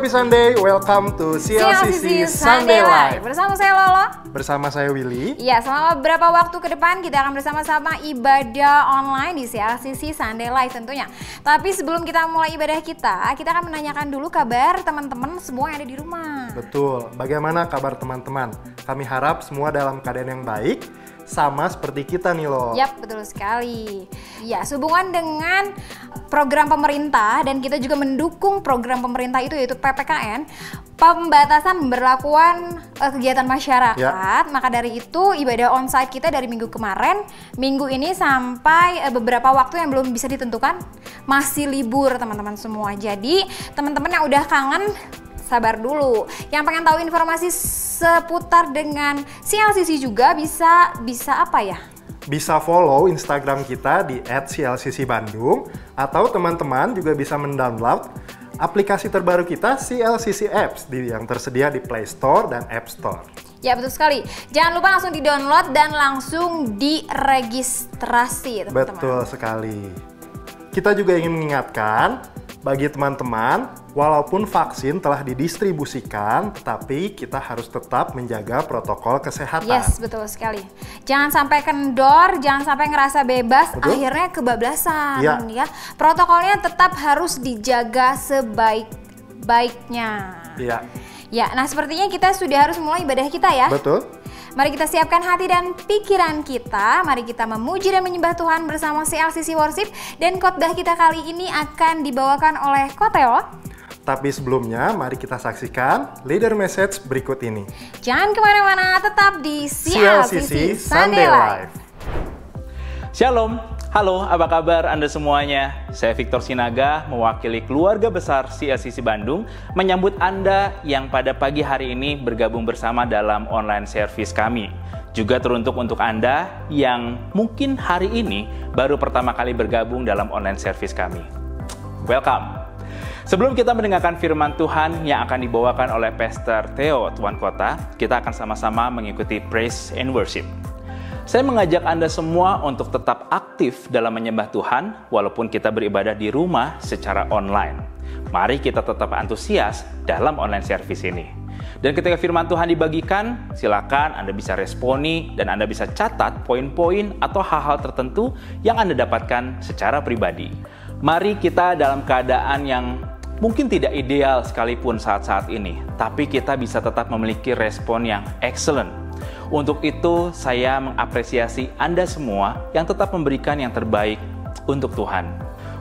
Happy Sunday, welcome to CLCC Sunday Live. Bersama saya Lolo. Bersama saya Willy. Ya, selama beberapa waktu ke depan kita akan bersama-sama ibadah online di CLCC Sunday Live tentunya. Tapi sebelum kita mulai ibadah kita akan menanyakan dulu kabar teman-teman semua yang ada di rumah. Betul, bagaimana kabar teman-teman? Kami harap semua dalam keadaan yang baik, sama seperti kita nih loh. Yap, betul sekali. Ya, sehubungan dengan program pemerintah dan kita juga mendukung program pemerintah itu yaitu PPKN, pembatasan pemberlakuan kegiatan masyarakat. Ya. Maka dari itu ibadah onsite kita dari minggu kemarin, minggu ini sampai beberapa waktu yang belum bisa ditentukan masih libur teman-teman semua. Jadi teman-teman yang udah kangen sabar dulu. Yang pengen tahu informasi seputar dengan CLCC juga bisa apa ya? Bisa follow Instagram kita di @CLCCBandung atau teman-teman juga bisa mendownload aplikasi terbaru kita CLCC Apps yang tersedia di Play Store dan App Store. Ya, betul sekali. Jangan lupa langsung di-download dan langsung diregistrasi, teman-teman. Betul sekali. Kita juga ingin mengingatkan bagi teman-teman, walaupun vaksin telah didistribusikan, tetapi kita harus tetap menjaga protokol kesehatan. Yes, betul sekali. Jangan sampai kendor, jangan sampai ngerasa bebas, betul? Akhirnya kebablasan. Ya. Protokolnya tetap harus dijaga sebaik-baiknya. Iya. Ya, nah sepertinya kita sudah harus mulai ibadah kita ya. Betul. Mari kita siapkan hati dan pikiran kita. Mari kita memuji dan menyembah Tuhan bersama CLCC Worship. Dan khotbah kita kali ini akan dibawakan oleh Koteo. Tapi sebelumnya, mari kita saksikan leader message berikut ini. Jangan kemana-mana, tetap di CLCC Sunday Live. Shalom, halo, apa kabar Anda semuanya? Saya Victor Sinaga, mewakili keluarga besar CLCC Bandung, menyambut Anda yang pada pagi hari ini bergabung bersama dalam online service kami. Juga teruntuk untuk Anda yang mungkin hari ini baru pertama kali bergabung dalam online service kami. Welcome. Sebelum kita mendengarkan firman Tuhan yang akan dibawakan oleh Pastor Theo Tuan Kota, kita akan sama-sama mengikuti Praise and Worship. Saya mengajak Anda semua untuk tetap aktif dalam menyembah Tuhan walaupun kita beribadah di rumah secara online. Mari kita tetap antusias dalam online service ini. Dan ketika firman Tuhan dibagikan, silakan Anda bisa responi dan Anda bisa catat poin-poin atau hal-hal tertentu yang Anda dapatkan secara pribadi. Mari kita dalam keadaan yang mungkin tidak ideal sekalipun saat-saat ini, tapi kita bisa tetap memiliki respon yang excellent. Untuk itu, saya mengapresiasi Anda semua yang tetap memberikan yang terbaik untuk Tuhan.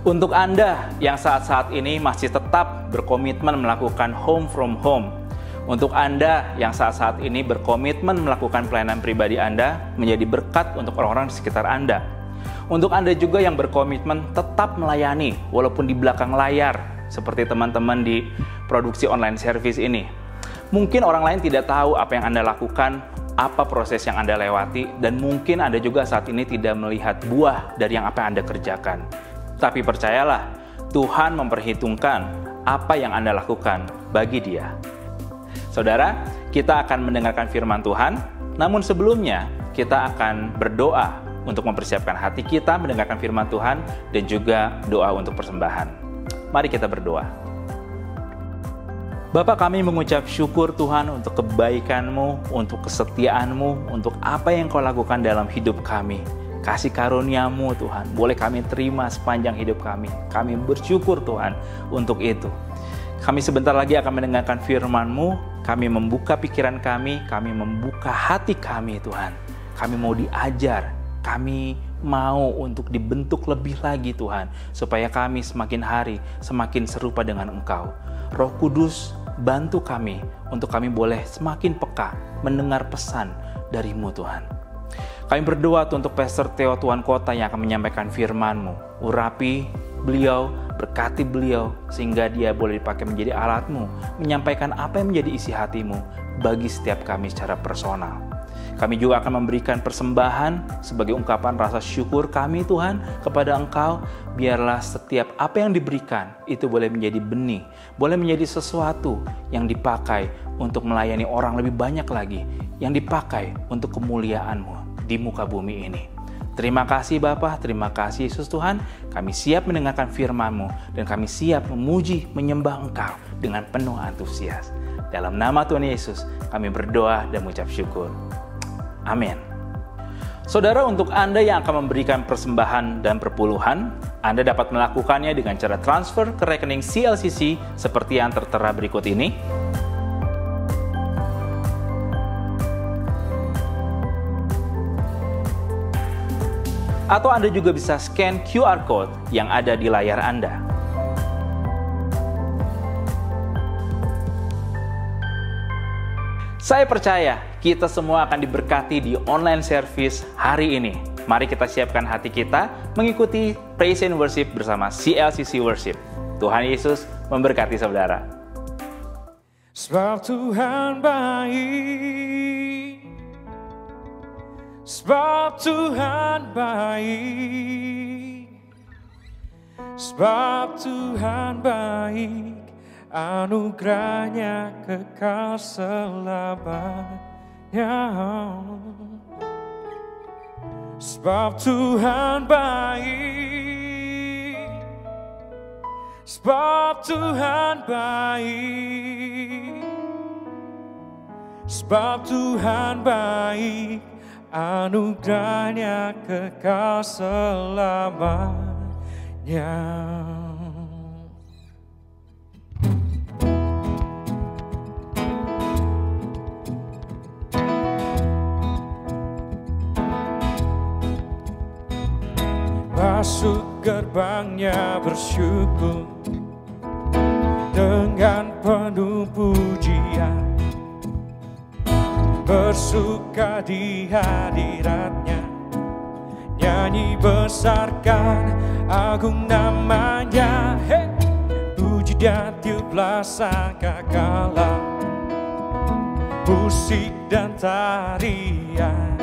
Untuk Anda yang saat-saat ini masih tetap berkomitmen melakukan home from home. Untuk Anda yang saat-saat ini berkomitmen melakukan pelayanan pribadi Anda menjadi berkat untuk orang-orang di sekitar Anda. Untuk Anda juga yang berkomitmen tetap melayani walaupun di belakang layar, seperti teman-teman di produksi online service ini. Mungkin orang lain tidak tahu apa yang Anda lakukan, apa proses yang Anda lewati, dan mungkin Anda juga saat ini tidak melihat buah dari apa yang Anda kerjakan. Tapi percayalah, Tuhan memperhitungkan apa yang Anda lakukan bagi Dia. Saudara, kita akan mendengarkan firman Tuhan, namun sebelumnya kita akan berdoa untuk mempersiapkan hati kita mendengarkan firman Tuhan dan juga doa untuk persembahan. Mari kita berdoa. Bapa, kami mengucap syukur Tuhan untuk kebaikan-Mu, untuk kesetiaan-Mu, untuk apa yang Kau lakukan dalam hidup kami. Kasih karunia-Mu Tuhan, boleh kami terima sepanjang hidup kami. Kami bersyukur Tuhan untuk itu. Kami sebentar lagi akan mendengarkan firman-Mu, kami membuka pikiran kami membuka hati kami Tuhan. Kami mau diajar, kami mau untuk dibentuk lebih lagi Tuhan, supaya kami semakin hari semakin serupa dengan Engkau. Roh Kudus, bantu kami untuk kami boleh semakin peka mendengar pesan dari-Mu Tuhan. Kami berdoa untuk Pastor Theo Tuan Kota yang akan menyampaikan firman-Mu. Urapi beliau, berkati beliau, sehingga dia boleh dipakai menjadi alat-Mu, menyampaikan apa yang menjadi isi hati-Mu bagi setiap kami secara personal. Kami juga akan memberikan persembahan sebagai ungkapan rasa syukur kami Tuhan kepada Engkau. Biarlah setiap apa yang diberikan itu boleh menjadi benih, boleh menjadi sesuatu yang dipakai untuk melayani orang lebih banyak lagi, yang dipakai untuk kemuliaan-Mu di muka bumi ini. Terima kasih Bapa, terima kasih Yesus Tuhan. Kami siap mendengarkan firman-Mu dan kami siap memuji, menyembah Engkau dengan penuh antusias. Dalam nama Tuhan Yesus, kami berdoa dan mengucap syukur. Amin. Saudara, untuk Anda yang akan memberikan persembahan dan perpuluhan, Anda dapat melakukannya dengan cara transfer ke rekening CLCC seperti yang tertera berikut ini. Atau Anda juga bisa scan QR Code yang ada di layar Anda. Saya percaya kita semua akan diberkati di online service hari ini. Mari kita siapkan hati kita mengikuti Praise and Worship bersama CLCC Worship. Tuhan Yesus memberkati saudara. Sebab Tuhan baik, sebab Tuhan baik, sebab Tuhan baik, anugerahnya kekal selamanya. Sebab Tuhan baik, sebab Tuhan baik, sebab Tuhan baik, anugerahnya kekal selamanya. Masuk gerbangnya bersyukur dengan penuh pujian, bersuka di hadiratnya, nyanyi besarkan agung namanya. Hey! Puji dan tiuplah sangkakala, musik dan tarian,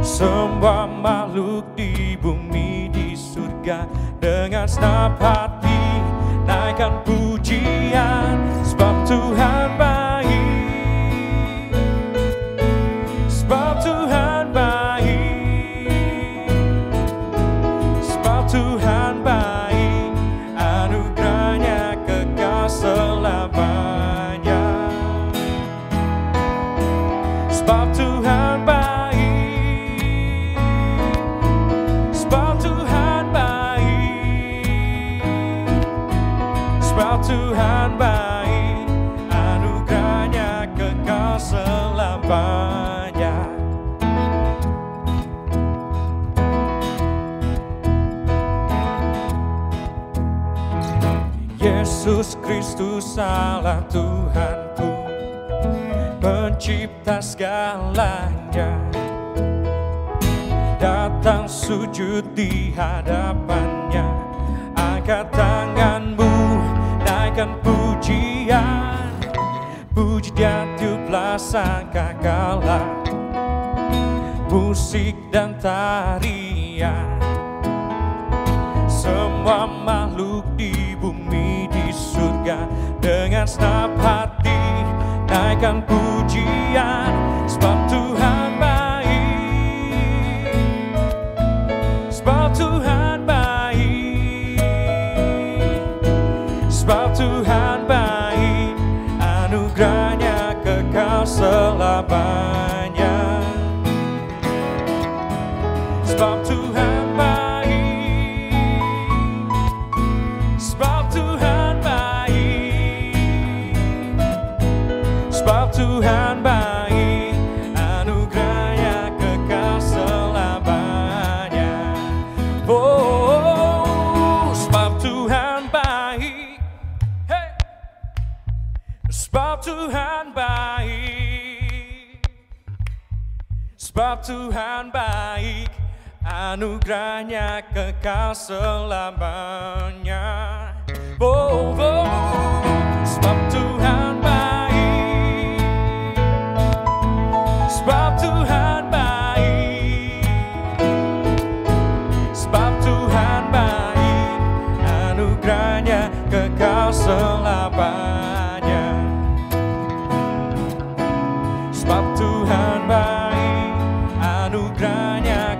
semua makhluk di bumi di surga dengan senap hati naikkan pujian. Sebab Tuhan baik, sebab Tuhan baik, sebab Tuhan baik, anugerahnya kekal selamanya. Sebab Tuhan baik, Tuhan baik, anugerahnya kekal selamanya. Yesus Kristus Allah Tuhanku, pencipta segalanya, datang sujud di hadapannya, angkat tanganmu, naikkan pujian, puji dan tiuplah sangkakala, musik dan tarian, semua makhluk di bumi di surga dengan senap hati naikkan pujian. Sebab Tuhan baik, sebab Tuhan baik, sebab Tuhan baik, anugerahnya kekal selamanya. Sebab Tuhan baik, sebab Tuhan baik, sebab Tuhan baik, anugerahnya kekal selamanya. Oh, sebab Tuhan baik, hey. Sebab Tuhan baik, sebab Tuhan baik, anugerahnya kekal selamanya. Oh, oh, sebab Tuhan baik, sebab Tuhan baik, sebab Tuhan baik, anugerahnya kekal selamanya. Sebab Tuhan baik, anugerahnya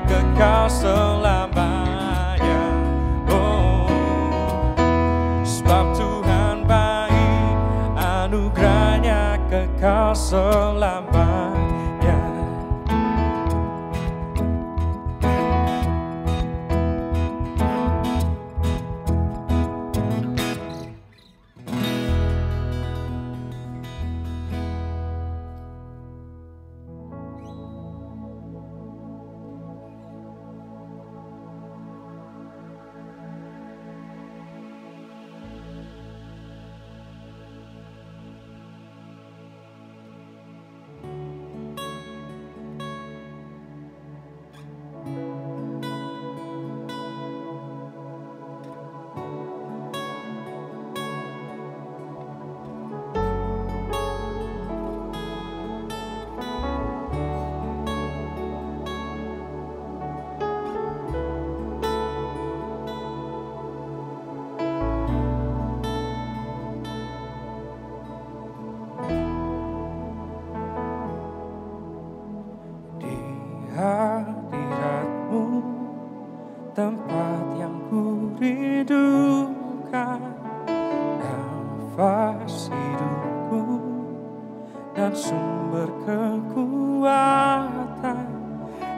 selamanya. Hadiratmu, tempat yang ku rindukan, nafas hidupku dan sumber kekuatan.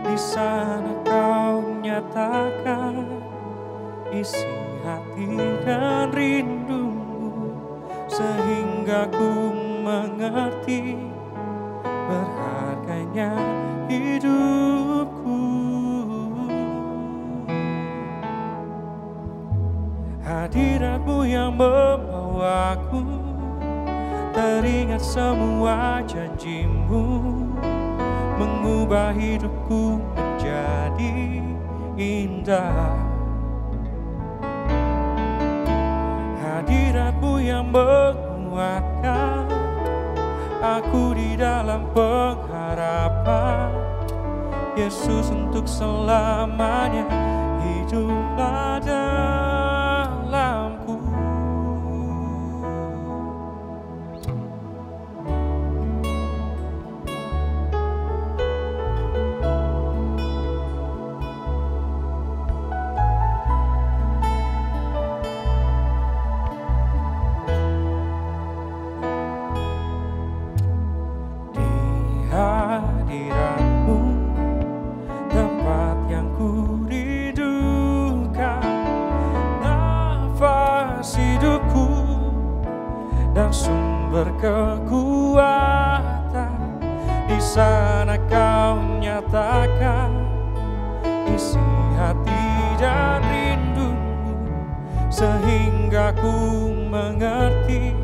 Di sana kau nyatakan isi hati dan rindumu, sehingga ku mengerti berharganya hidupku. Hadiratmu yang membawaku teringat semua janjimu, mengubah hidupku menjadi indah. Hadiratmu yang menguatkan aku di dalam pengharapan. Yesus, untuk selamanya hiduplah dalamku. Hadiratmu, tempat yang ku rindukan, nafas hidupku dan sumber kekuatan. Di sana kau nyatakan isi hati dan rindumu, sehingga ku mengerti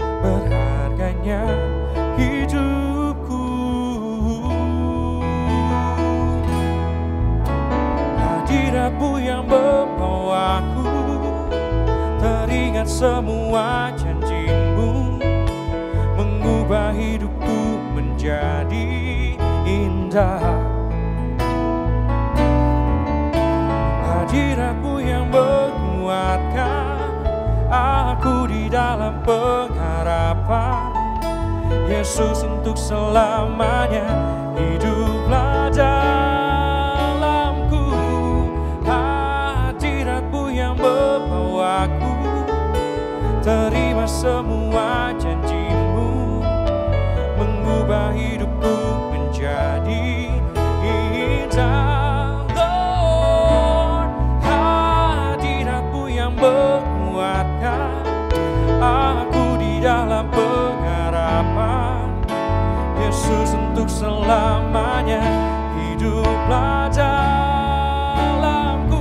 berharganya hidupku. Hadiratmu yang membawaku teringat semua janjimu, mengubah hidupku menjadi indah. Hadiratmu yang menguatkan aku di dalam pengharapan. Yesus, untuk selamanya hiduplah dalamku. Hadiratmu yang membawaku terima semua janjimu, mengubah hidupku menjadi indah. Lord, hadiratmu yang menguatkan aku di dalam pengharapan. Yesus, untuk selamanya hiduplah dalamku.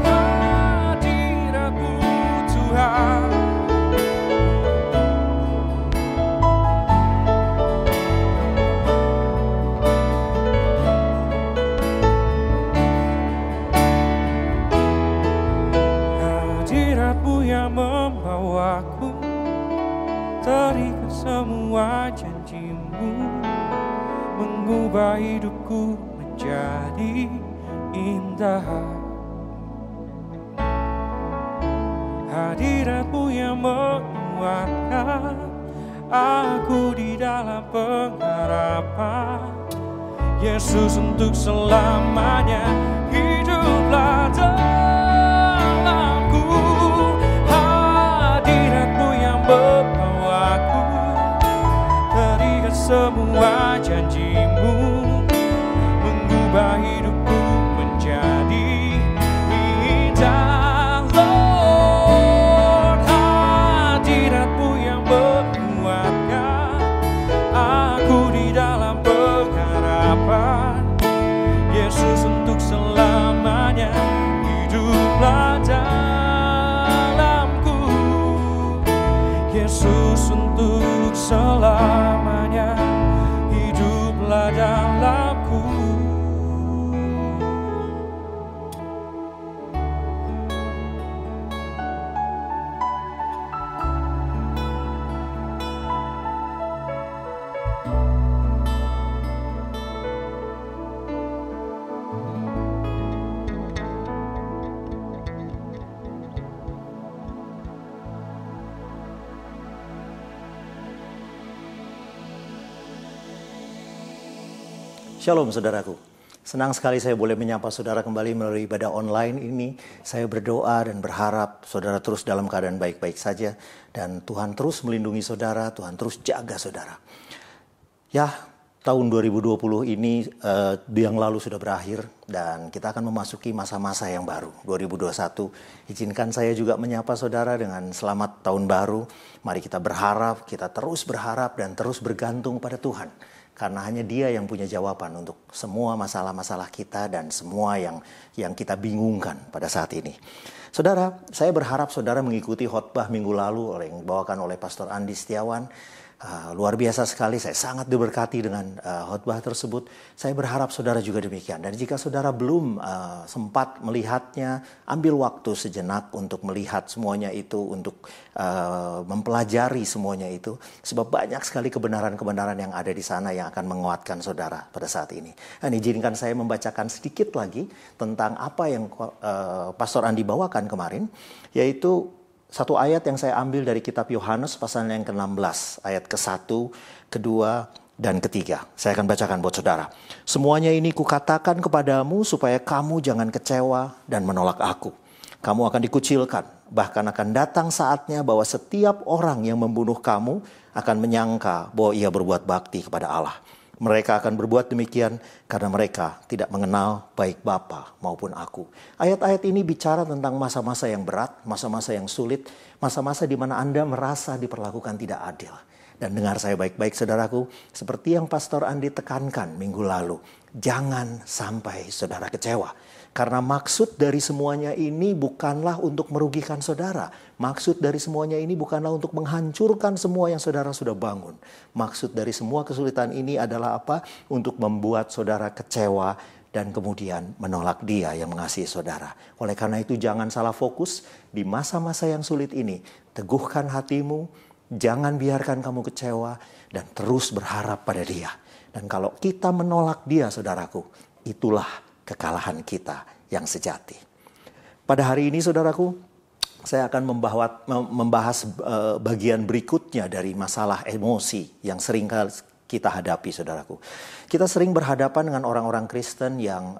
Hadiratmu Tuhan, hadiratmu yang membawaku terikat semua janjimu, mengubah hidupku menjadi indah. Hadiratmu yang menguatkan aku di dalam pengharapan. Yesus untuk selamanya hiduplah dalamku. Hadiratmu yang membawaku terikat semua janjimu, mengubah hidupku menjadi indah. Lord, hadiratmu yang menguatkan aku di dalam pengharapan. Yesus untuk selamanya hiduplah dalamku. Yesus untuk selamanya hiduplah dalamku. Shalom saudaraku, senang sekali saya boleh menyapa saudara kembali melalui ibadah online ini. Saya berdoa dan berharap saudara terus dalam keadaan baik-baik saja. Dan Tuhan terus melindungi saudara, Tuhan terus jaga saudara. Ya, tahun 2020 ini yang lalu sudah berakhir dan kita akan memasuki masa-masa yang baru, 2021. Izinkan saya juga menyapa saudara dengan selamat tahun baru. Mari kita berharap, kita terus berharap dan terus bergantung pada Tuhan. Karena hanya Dia yang punya jawaban untuk semua masalah-masalah kita dan semua yang kita bingungkan pada saat ini. Saudara, saya berharap saudara mengikuti khotbah minggu lalu yang dibawakan oleh Pastor Andi Setiawan. Luar biasa sekali, saya sangat diberkati dengan khotbah tersebut. Saya berharap saudara juga demikian. Dan jika saudara belum sempat melihatnya, ambil waktu sejenak untuk melihat semuanya itu, untuk mempelajari semuanya itu. Sebab banyak sekali kebenaran-kebenaran yang ada di sana yang akan menguatkan saudara pada saat ini. Dan izinkan saya membacakan sedikit lagi tentang apa yang Pastor Andi bawakan kemarin, yaitu satu ayat yang saya ambil dari kitab Yohanes pasal yang ke-16, ayat ke-1, ke-2, dan ke-3. Saya akan bacakan buat saudara. Semuanya ini kukatakan kepadamu supaya kamu jangan kecewa dan menolak aku. Kamu akan dikucilkan, bahkan akan datang saatnya bahwa setiap orang yang membunuh kamu akan menyangka bahwa ia berbuat bakti kepada Allah. Mereka akan berbuat demikian karena mereka tidak mengenal baik Bapa maupun aku. Ayat-ayat ini bicara tentang masa-masa yang berat, masa-masa yang sulit, masa-masa di mana Anda merasa diperlakukan tidak adil. Dan dengar saya baik-baik saudaraku, seperti yang Pastor Andi tekankan minggu lalu, jangan sampai saudara kecewa. Karena maksud dari semuanya ini bukanlah untuk merugikan saudara. Maksud dari semuanya ini bukanlah untuk menghancurkan semua yang saudara sudah bangun. Maksud dari semua kesulitan ini adalah apa? Untuk membuat saudara kecewa dan kemudian menolak Dia yang mengasihi saudara. Oleh karena itu jangan salah fokus di masa-masa yang sulit ini. Teguhkan hatimu, jangan biarkan kamu kecewa dan terus berharap pada Dia. Dan kalau kita menolak Dia saudaraku, itulah kekalahan kita yang sejati. Pada hari ini saudaraku, saya akan membahas bagian berikutnya dari masalah emosi yang sering kita hadapi saudaraku. Kita sering berhadapan dengan orang-orang Kristen yang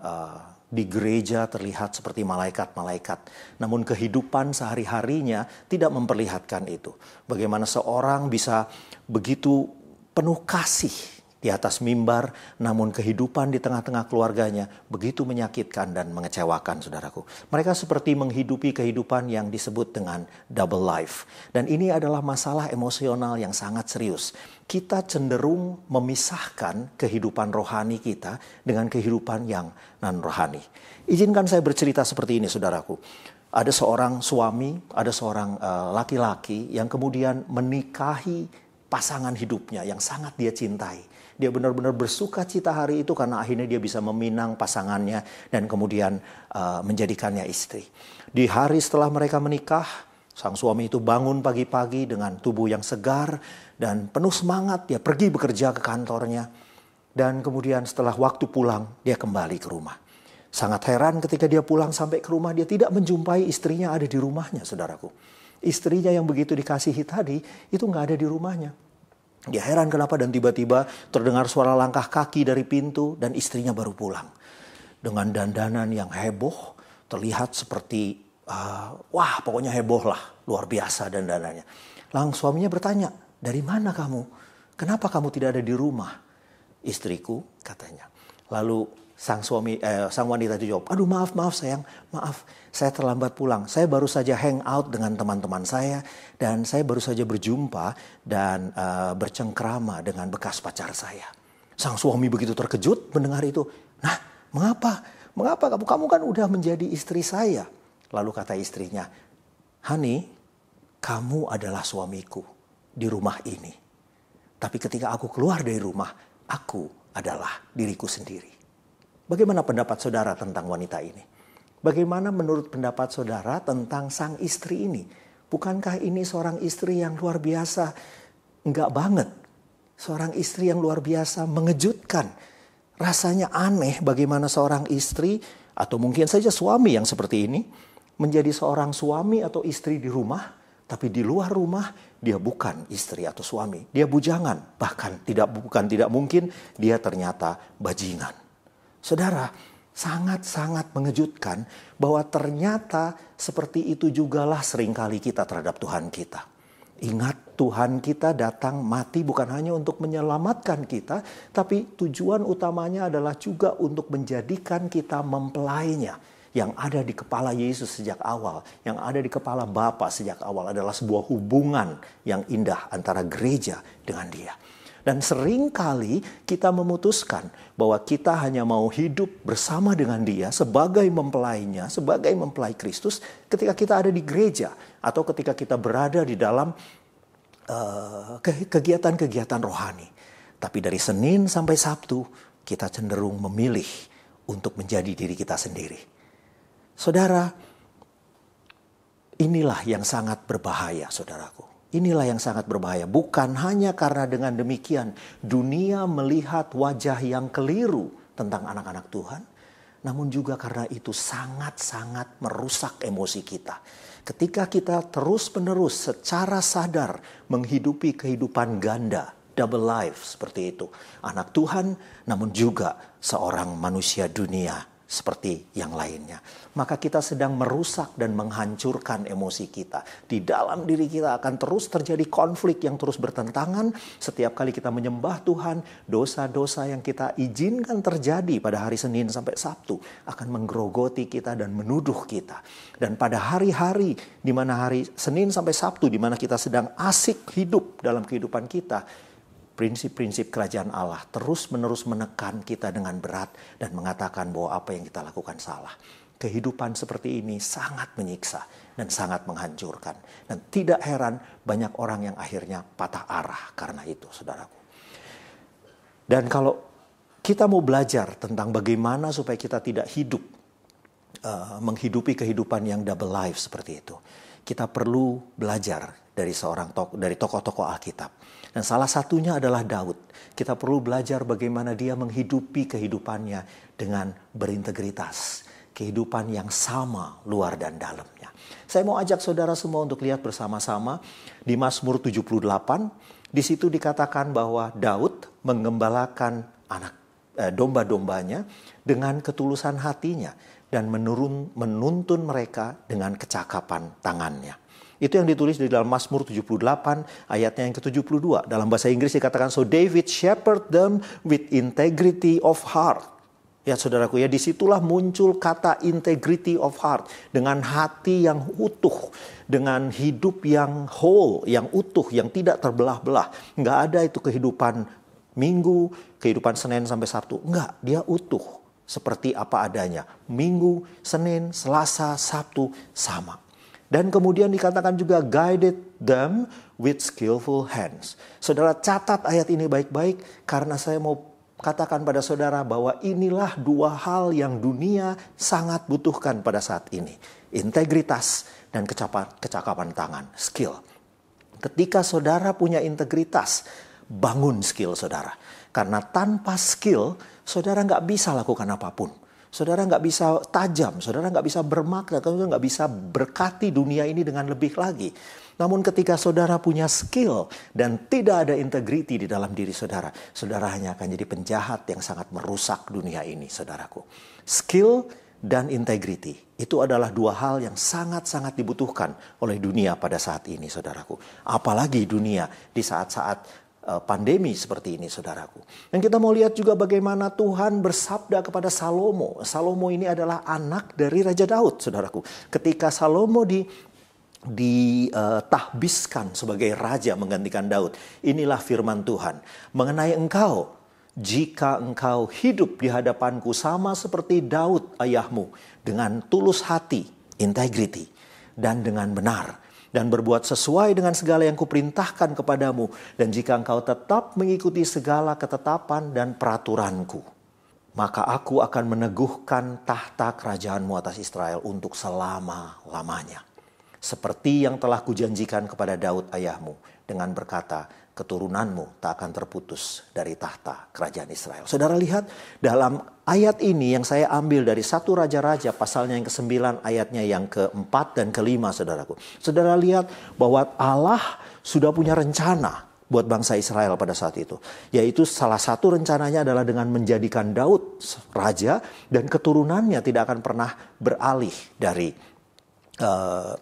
di gereja terlihat seperti malaikat-malaikat. Namun kehidupan sehari-harinya tidak memperlihatkan itu. Bagaimana seorang bisa begitu penuh kasih di atas mimbar, namun kehidupan di tengah-tengah keluarganya begitu menyakitkan dan mengecewakan saudaraku. Mereka seperti menghidupi kehidupan yang disebut dengan double life. Dan ini adalah masalah emosional yang sangat serius. Kita cenderung memisahkan kehidupan rohani kita dengan kehidupan yang non-rohani. Izinkan saya bercerita seperti ini saudaraku. Ada seorang suami, ada seorang laki-laki yang kemudian menikahi pasangan hidupnya yang sangat dia cintai. Dia benar-benar bersuka cita hari itu karena akhirnya dia bisa meminang pasangannya dan kemudian menjadikannya istri. Di hari setelah mereka menikah, sang suami itu bangun pagi-pagi dengan tubuh yang segar dan penuh semangat. Dia pergi bekerja ke kantornya dan kemudian setelah waktu pulang dia kembali ke rumah. Sangat heran ketika dia pulang sampai ke rumah, dia tidak menjumpai istrinya ada di rumahnya saudaraku. Istrinya yang begitu dikasihi tadi itu nggak ada di rumahnya. Dia heran kenapa, dan tiba-tiba terdengar suara langkah kaki dari pintu dan istrinya baru pulang. Dengan dandanan yang heboh, terlihat seperti, wah pokoknya heboh lah, luar biasa dandanannya. Langsung suaminya bertanya, dari mana kamu? Kenapa kamu tidak ada di rumah? Istriku, katanya. Lalu sang wanita itu jawab, aduh maaf sayang, maaf, saya terlambat pulang. Saya baru saja hang out dengan teman-teman saya, dan saya baru saja berjumpa dan bercengkrama dengan bekas pacar saya. Sang suami begitu terkejut mendengar itu. Nah, mengapa? Mengapa kamu kan udah menjadi istri saya? Lalu kata istrinya, honey, kamu adalah suamiku di rumah ini. Tapi ketika aku keluar dari rumah, aku adalah diriku sendiri. Bagaimana pendapat saudara tentang wanita ini? Bagaimana menurut pendapat saudara tentang sang istri ini? Bukankah ini seorang istri yang luar biasa? Enggak banget. Seorang istri yang luar biasa mengejutkan. Rasanya aneh bagaimana seorang istri atau mungkin saja suami yang seperti ini menjadi seorang suami atau istri di rumah, tapi di luar rumah dia bukan istri atau suami. Dia bujangan, bahkan tidak mungkin dia ternyata bajingan. Saudara, sangat-sangat mengejutkan bahwa ternyata seperti itu jugalah seringkali kita terhadap Tuhan kita. Ingat, Tuhan kita datang mati bukan hanya untuk menyelamatkan kita, tapi tujuan utamanya adalah juga untuk menjadikan kita mempelainya. Yang ada di kepala Yesus sejak awal, yang ada di kepala Bapa sejak awal adalah sebuah hubungan yang indah antara gereja dengan Dia. Dan seringkali kita memutuskan bahwa kita hanya mau hidup bersama dengan Dia sebagai mempelainya, sebagai mempelai Kristus ketika kita ada di gereja atau ketika kita berada di dalam kegiatan-kegiatan rohani. Tapi dari Senin sampai Sabtu kita cenderung memilih untuk menjadi diri kita sendiri. Saudara, inilah yang sangat berbahaya, saudaraku. Inilah yang sangat berbahaya. Bukan hanya karena dengan demikian dunia melihat wajah yang keliru tentang anak-anak Tuhan, namun juga karena itu sangat-sangat merusak emosi kita. Ketika kita terus-menerus secara sadar menghidupi kehidupan ganda, double life seperti itu. Anak Tuhan namun juga seorang manusia dunia seperti yang lainnya. Maka kita sedang merusak dan menghancurkan emosi kita. Di dalam diri kita akan terus terjadi konflik yang terus bertentangan. Setiap kali kita menyembah Tuhan, dosa-dosa yang kita izinkan terjadi pada hari Senin sampai Sabtu akan menggerogoti kita dan menuduh kita. Dan pada hari-hari di mana hari Senin sampai Sabtu di mana kita sedang asik hidup dalam kehidupan kita, prinsip-prinsip kerajaan Allah terus-menerus menekan kita dengan berat dan mengatakan bahwa apa yang kita lakukan salah. Kehidupan seperti ini sangat menyiksa dan sangat menghancurkan. Dan tidak heran banyak orang yang akhirnya patah arah karena itu, saudaraku. Dan kalau kita mau belajar tentang bagaimana supaya kita tidak menghidupi kehidupan yang double life seperti itu, kita perlu belajar dari tokoh-tokoh Alkitab. Dan salah satunya adalah Daud. Kita perlu belajar bagaimana dia menghidupi kehidupannya dengan berintegritas. Kehidupan yang sama luar dan dalamnya. Saya mau ajak saudara semua untuk lihat bersama-sama di Mazmur 78. Di situ dikatakan bahwa Daud mengembalakan domba-dombanya dengan ketulusan hatinya. Dan menuntun mereka dengan kecakapan tangannya. Itu yang ditulis di dalam Mazmur 78 ayatnya yang ke-72. Dalam bahasa Inggris dikatakan, so David shepherd them with integrity of heart. Ya saudaraku ya, disitulah muncul kata integrity of heart. Dengan hati yang utuh. Dengan hidup yang whole, yang utuh, yang tidak terbelah-belah. Nggak ada itu kehidupan Minggu, kehidupan Senin sampai Sabtu. Enggak, dia utuh. Seperti apa adanya. Minggu, Senin, Selasa, Sabtu sama. Dan kemudian dikatakan juga guided them with skillful hands. Saudara catat ayat ini baik-baik karena saya mau katakan pada saudara bahwa inilah dua hal yang dunia sangat butuhkan pada saat ini. Integritas dan kecakapan tangan, skill. Ketika saudara punya integritas, bangun skill saudara. Karena tanpa skill, saudara nggak bisa lakukan apapun. Saudara nggak bisa tajam, saudara nggak bisa bermakna, saudara nggak bisa berkati dunia ini dengan lebih lagi. Namun ketika saudara punya skill dan tidak ada integriti di dalam diri saudara, saudara hanya akan jadi penjahat yang sangat merusak dunia ini, saudaraku. Skill dan integriti itu adalah dua hal yang sangat-sangat dibutuhkan oleh dunia pada saat ini, saudaraku. Apalagi dunia di saat-saat pandemi seperti ini, saudaraku. Dan kita mau lihat juga bagaimana Tuhan bersabda kepada Salomo. Salomo ini adalah anak dari Raja Daud, saudaraku. Ketika Salomo ditahbiskan sebagai raja menggantikan Daud, inilah firman Tuhan mengenai engkau. Jika engkau hidup di hadapanku sama seperti Daud ayahmu, dengan tulus hati, integrity, dan dengan benar, dan berbuat sesuai dengan segala yang kuperintahkan kepadamu, dan jika engkau tetap mengikuti segala ketetapan dan peraturanku, maka aku akan meneguhkan tahta kerajaanmu atas Israel untuk selama-lamanya. Seperti yang telah kujanjikan kepada Daud ayahmu, dengan berkata, keturunanmu tak akan terputus dari tahta kerajaan Israel. Saudara lihat dalam ayat ini yang saya ambil dari 1 Raja-Raja pasalnya yang ke-9 ayatnya yang ke-4 dan ke-5, saudaraku. Saudara lihat bahwa Allah sudah punya rencana buat bangsa Israel pada saat itu. Yaitu salah satu rencananya adalah dengan menjadikan Daud raja dan keturunannya tidak akan pernah beralih dari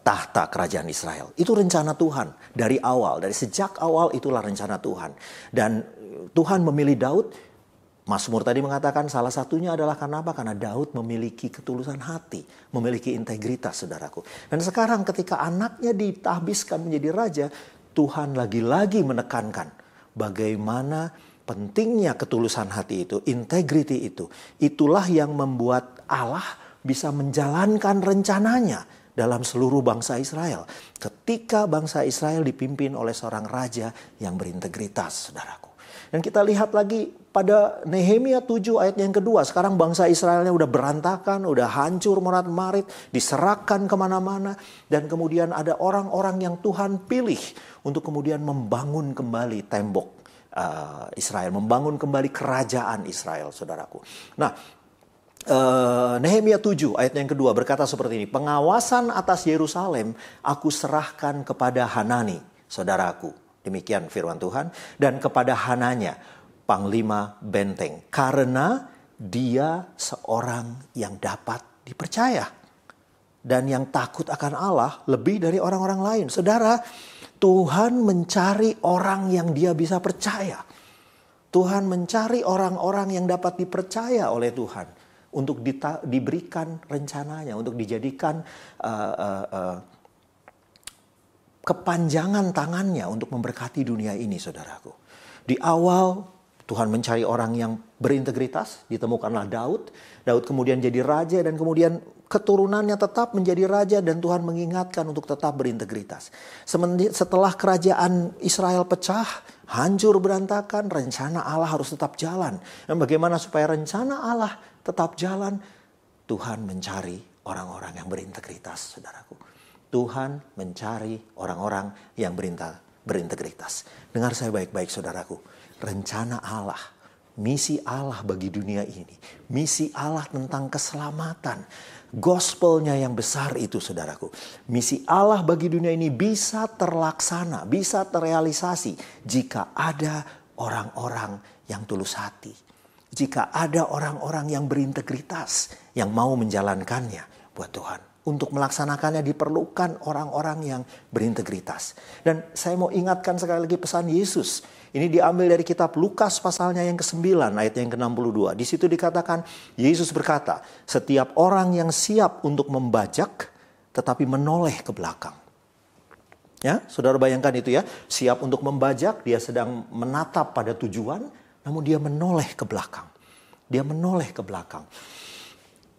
tahta kerajaan Israel. Itu rencana Tuhan dari awal, dari sejak awal itulah rencana Tuhan. Dan Tuhan memilih Daud. Mazmur tadi mengatakan salah satunya adalah karena apa? Karena Daud memiliki ketulusan hati, memiliki integritas, saudaraku. Dan sekarang ketika anaknya ditahbiskan menjadi raja, Tuhan lagi-lagi menekankan bagaimana pentingnya ketulusan hati itu, integrity itu. Itulah yang membuat Allah bisa menjalankan rencananya dalam seluruh bangsa Israel. Ketika bangsa Israel dipimpin oleh seorang raja yang berintegritas, saudaraku. Dan kita lihat lagi pada Nehemia 7 ayat yang kedua. Sekarang bangsa Israelnya udah berantakan, udah hancur morat-marit, diserahkan kemana-mana. Dan kemudian ada orang-orang yang Tuhan pilih untuk kemudian membangun kembali tembok Israel. Membangun kembali kerajaan Israel, saudaraku. Nah, Nehemia 7 ayat yang kedua berkata seperti ini. Pengawasan atas Yerusalem aku serahkan kepada Hanani, saudaraku. Demikian firman Tuhan. Dan kepada Hananya, panglima benteng. Karena dia seorang yang dapat dipercaya. Dan yang takut akan Allah lebih dari orang-orang lain. Saudara, Tuhan mencari orang yang dia bisa percaya. Tuhan mencari orang-orang yang dapat dipercaya oleh Tuhan. Untuk diberikan rencananya, untuk dijadikan kepanjangan tangannya untuk memberkati dunia ini, saudaraku. Di awal Tuhan mencari orang yang berintegritas, ditemukanlah Daud. Daud kemudian jadi raja dan kemudian keturunannya tetap menjadi raja dan Tuhan mengingatkan untuk tetap berintegritas. Setelah kerajaan Israel pecah, hancur berantakan, rencana Allah harus tetap jalan. Dan bagaimana supaya rencana Allah tetap jalan? Tuhan mencari orang-orang yang berintegritas, saudaraku. Tuhan mencari orang-orang yang berintegritas. Dengar saya baik-baik, saudaraku. Rencana Allah, misi Allah bagi dunia ini, misi Allah tentang keselamatan, gospelnya yang besar itu, saudaraku. Misi Allah bagi dunia ini bisa terlaksana, bisa terrealisasi jika ada orang-orang yang tulus hati. Jika ada orang-orang yang berintegritas, yang mau menjalankannya buat Tuhan. Untuk melaksanakannya diperlukan orang-orang yang berintegritas. Dan saya mau ingatkan sekali lagi pesan Yesus. Ini diambil dari kitab Lukas pasalnya yang ke-9 ayat yang ke-62. Di situ dikatakan Yesus berkata, setiap orang yang siap untuk membajak tetapi menoleh ke belakang. Ya, saudara bayangkan itu ya. Siap untuk membajak, dia sedang menatap pada tujuan. Namun dia menoleh ke belakang. Dia menoleh ke belakang.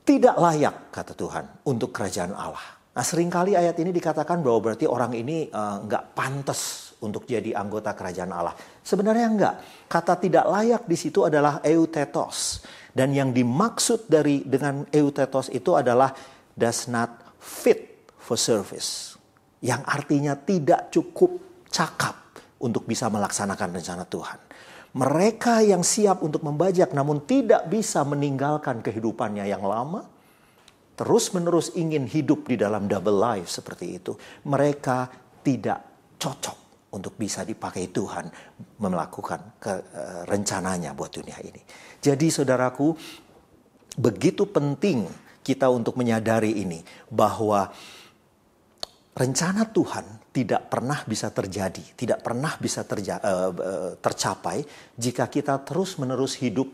Tidak layak, kata Tuhan, untuk kerajaan Allah. Nah, seringkali ayat ini dikatakan bahwa berarti orang ini nggak pantas untuk jadi anggota kerajaan Allah. Sebenarnya enggak. Kata tidak layak di situ adalah eutetos. Dan yang dimaksud dengan eutetos itu adalah does not fit for service. Yang artinya tidak cukup cakap untuk bisa melaksanakan rencana Tuhan. Mereka yang siap untuk membajak namun tidak bisa meninggalkan kehidupannya yang lama, terus-menerus ingin hidup di dalam double life seperti itu. Mereka tidak cocok untuk bisa dipakai Tuhan melakukan rencananya buat dunia ini. Jadi saudaraku, begitu penting kita untuk menyadari ini, bahwa rencana Tuhan tidak pernah bisa terjadi, tidak pernah bisa tercapai jika kita terus-menerus hidup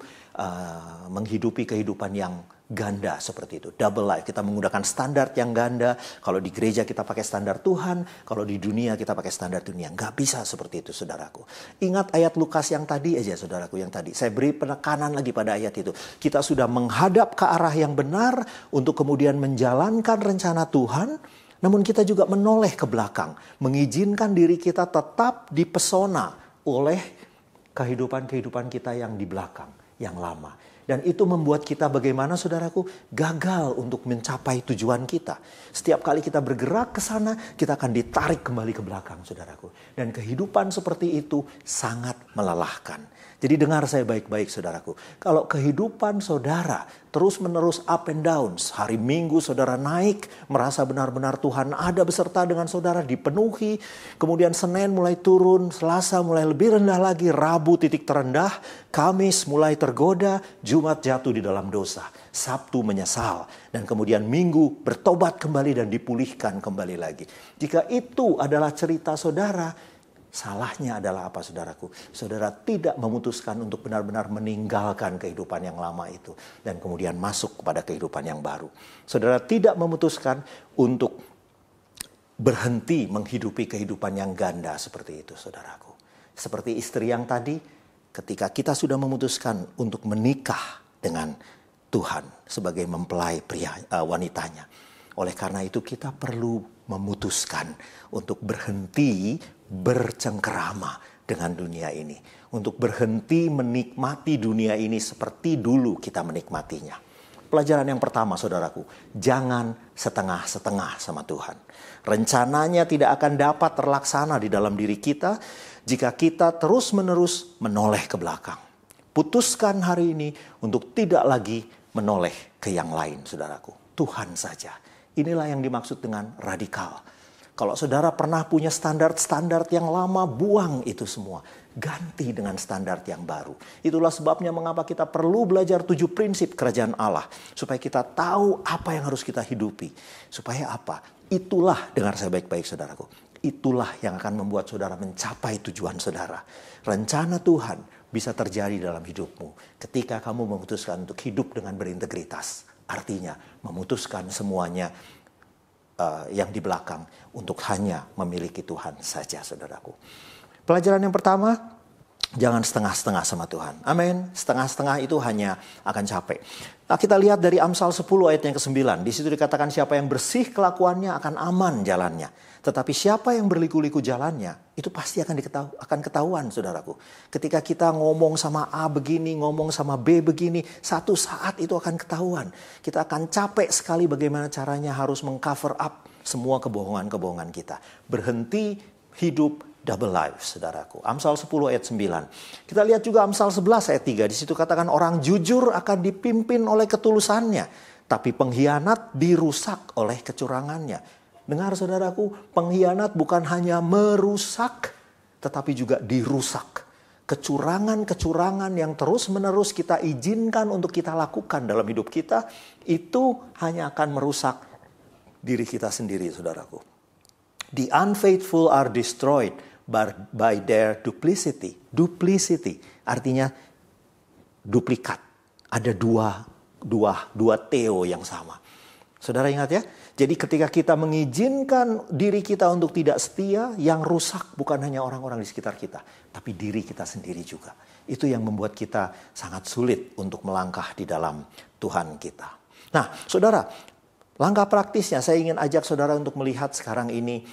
menghidupi kehidupan yang ganda seperti itu. Double life, kita menggunakan standar yang ganda. Kalau di gereja kita pakai standar Tuhan, kalau di dunia kita pakai standar dunia. Nggak bisa seperti itu, saudaraku. Ingat ayat Lukas yang tadi aja, saudaraku, yang tadi. Saya beri penekanan lagi pada ayat itu. Kita sudah menghadap ke arah yang benar untuk kemudian menjalankan rencana Tuhan, namun kita juga menoleh ke belakang, mengizinkan diri kita tetap dipesona oleh kehidupan-kehidupan kita yang di belakang, yang lama. Dan itu membuat kita bagaimana, saudaraku, gagal untuk mencapai tujuan kita. Setiap kali kita bergerak ke sana, kita akan ditarik kembali ke belakang, saudaraku. Dan kehidupan seperti itu sangat melelahkan. Jadi dengar saya baik-baik, saudaraku. Kalau kehidupan saudara terus-menerus up and down, hari Minggu saudara naik, merasa benar-benar Tuhan ada beserta dengan saudara, dipenuhi. Kemudian Senin mulai turun, Selasa mulai lebih rendah lagi, Rabu titik terendah, Kamis mulai tergoda, Jumat jatuh di dalam dosa, Sabtu menyesal, dan kemudian Minggu bertobat kembali dan dipulihkan kembali lagi. Jika itu adalah cerita saudara, salahnya adalah apa, saudaraku? Saudara tidak memutuskan untuk benar-benar meninggalkan kehidupan yang lama itu dan kemudian masuk kepada kehidupan yang baru. Saudara tidak memutuskan untuk berhenti menghidupi kehidupan yang ganda seperti itu, saudaraku. Seperti istri yang tadi, ketika kita sudah memutuskan untuk menikah dengan Tuhan sebagai mempelai wanitanya. Oleh karena itu kita perlu memutuskan untuk berhenti bercengkerama dengan dunia ini. Untuk berhenti menikmati dunia ini seperti dulu kita menikmatinya. Pelajaran yang pertama, saudaraku, jangan setengah-setengah sama Tuhan. Rencananya tidak akan dapat terlaksana di dalam diri kita jika kita terus-menerus menoleh ke belakang. Putuskan hari ini untuk tidak lagi menoleh ke yang lain, saudaraku. Tuhan saja. Inilah yang dimaksud dengan radikal. Kalau saudara pernah punya standar-standar yang lama, buang itu semua. Ganti dengan standar yang baru. Itulah sebabnya mengapa kita perlu belajar 7 prinsip kerajaan Allah. Supaya kita tahu apa yang harus kita hidupi. Supaya apa? Itulah, dengar saya baik-baik, saudaraku. Itulah yang akan membuat saudara mencapai tujuan saudara. Rencana Tuhan bisa terjadi dalam hidupmu ketika kamu memutuskan untuk hidup dengan berintegritas. Artinya memutuskan semuanya yang di belakang untuk hanya memiliki Tuhan saja, saudaraku. Pelajaran yang pertama, jangan setengah-setengah sama Tuhan. Amin. Setengah-setengah itu hanya akan capek. Nah, kita lihat dari Amsal 10 ayat yang ke-9. Di situ dikatakan siapa yang bersih kelakuannya akan aman jalannya. Tetapi siapa yang berliku-liku jalannya, itu pasti akan ketahuan, saudaraku. Ketika kita ngomong sama A begini, ngomong sama B begini, satu saat itu akan ketahuan. Kita akan capek sekali bagaimana caranya harus mengcover up semua kebohongan-kebohongan kita. Berhenti hidup double life, saudaraku. Amsal 10 ayat 9. Kita lihat juga Amsal 11 ayat 3. Di situ katakan orang jujur akan dipimpin oleh ketulusannya, tapi pengkhianat dirusak oleh kecurangannya. Dengar, saudaraku, pengkhianat bukan hanya merusak, tetapi juga dirusak. Kecurangan-kecurangan yang terus-menerus kita izinkan untuk kita lakukan dalam hidup kita, itu hanya akan merusak diri kita sendiri, saudaraku. The unfaithful are destroyed by their duplicity. Duplicity artinya duplikat. Ada dua Theo yang sama. Saudara ingat ya? Jadi ketika kita mengizinkan diri kita untuk tidak setia, yang rusak bukan hanya orang-orang di sekitar kita, tapi diri kita sendiri juga. Itu yang membuat kita sangat sulit untuk melangkah di dalam Tuhan kita. Nah, saudara, langkah praktisnya saya ingin ajak saudara untuk melihat sekarang ini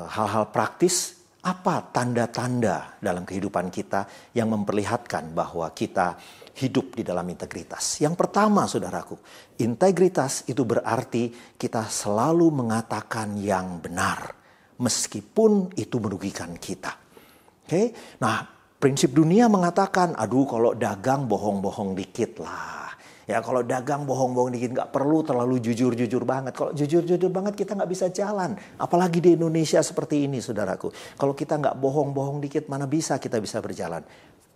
hal-hal praktis. Apa tanda-tanda dalam kehidupan kita yang memperlihatkan bahwa kita hidup di dalam integritas? Yang pertama, saudaraku, integritas itu berarti kita selalu mengatakan yang benar, meskipun itu merugikan kita. Oke? Nah, prinsip dunia mengatakan, aduh kalau dagang bohong-bohong dikit lah. Ya kalau dagang bohong-bohong dikit, nggak perlu terlalu jujur-jujur banget. Kalau jujur-jujur banget kita nggak bisa jalan. Apalagi di Indonesia seperti ini saudaraku. Kalau kita nggak bohong-bohong dikit, mana bisa kita bisa berjalan.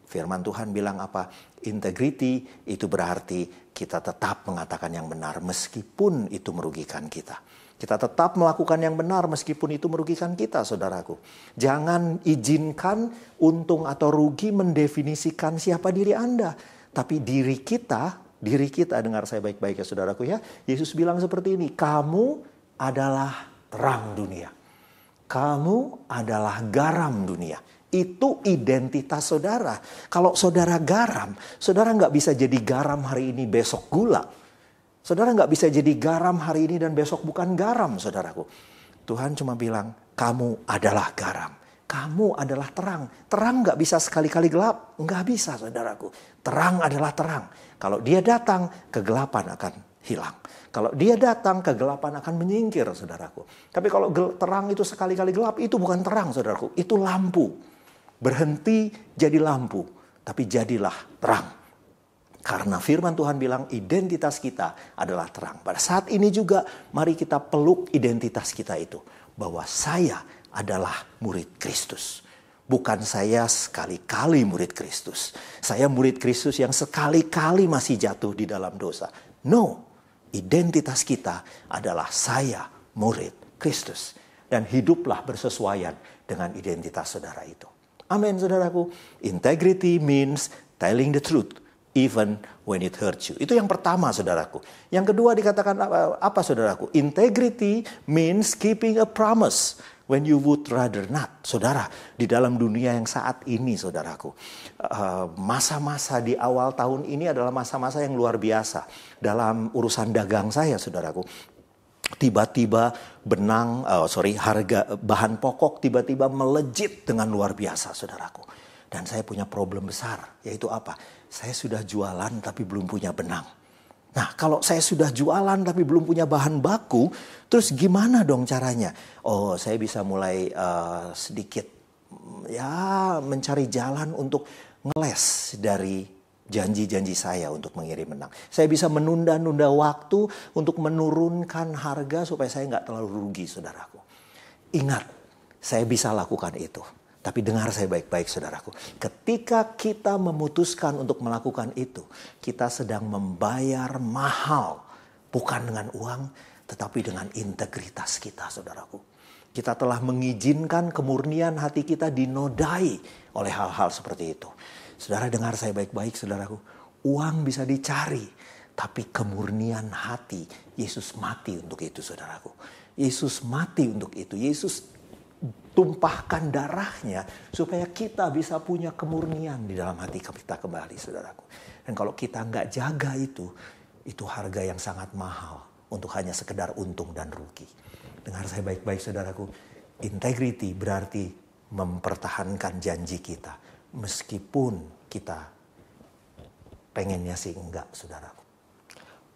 Firman Tuhan bilang apa? Integrity itu berarti kita tetap mengatakan yang benar meskipun itu merugikan kita. Kita tetap melakukan yang benar meskipun itu merugikan kita, saudaraku. Jangan izinkan untung atau rugi mendefinisikan siapa diri Anda. Tapi diri kita dengar saya baik-baik ya saudaraku ya. Yesus bilang seperti ini, kamu adalah terang dunia. Kamu adalah garam dunia. Itu identitas saudara. Kalau saudara garam, saudara nggak bisa jadi garam hari ini besok gula. Saudara nggak bisa jadi garam hari ini dan besok bukan garam, saudaraku. Tuhan cuma bilang, kamu adalah garam. Kamu adalah terang. Terang nggak bisa sekali-kali gelap. Nggak bisa, saudaraku. Terang adalah terang. Kalau dia datang, kegelapan akan hilang. Kalau dia datang, kegelapan akan menyingkir, saudaraku. Tapi kalau terang itu sekali-kali gelap, itu bukan terang, saudaraku. Itu lampu. Berhenti jadi lampu. Tapi jadilah terang. Karena firman Tuhan bilang identitas kita adalah terang. Pada saat ini juga mari kita peluk identitas kita itu. Bahwa saya adalah murid Kristus. Bukan saya sekali-kali murid Kristus. Saya murid Kristus yang sekali-kali masih jatuh di dalam dosa. No, identitas kita adalah saya murid Kristus. Dan hiduplah bersesuaian dengan identitas saudara itu. Amin saudaraku. Integrity means telling the truth. Even when it hurts you. Itu yang pertama saudaraku. Yang kedua dikatakan apa saudaraku? Integrity means keeping a promise when you would rather not. Saudara, di dalam dunia yang saat ini saudaraku. Masa-masa di awal tahun ini adalah masa-masa yang luar biasa. Dalam urusan dagang saya saudaraku. Tiba-tiba harga bahan pokok tiba-tiba melejit dengan luar biasa saudaraku. Dan saya punya problem besar, yaitu apa? Saya sudah jualan tapi belum punya benang. Nah, kalau saya sudah jualan tapi belum punya bahan baku, terus gimana dong caranya? Oh, saya bisa mulai sedikit mencari jalan untuk ngeles dari janji-janji saya untuk mengirim benang. Saya bisa menunda-nunda waktu untuk menurunkan harga supaya saya nggak terlalu rugi, saudaraku. Ingat, saya bisa lakukan itu. Tapi dengar saya baik-baik saudaraku. Ketika kita memutuskan untuk melakukan itu, kita sedang membayar mahal. Bukan dengan uang, tetapi dengan integritas kita saudaraku. Kita telah mengizinkan kemurnian hati kita dinodai oleh hal-hal seperti itu. Saudara dengar saya baik-baik saudaraku. Uang bisa dicari, tapi kemurnian hati, Yesus mati untuk itu saudaraku. Yesus mati untuk itu. Yesus tumpahkan darahnya supaya kita bisa punya kemurnian di dalam hati kita kembali saudaraku. Dan kalau kita nggak jaga itu harga yang sangat mahal untuk hanya sekedar untung dan rugi. Dengar saya baik-baik saudaraku. Integrity berarti mempertahankan janji kita meskipun kita pengennya sih enggak saudaraku.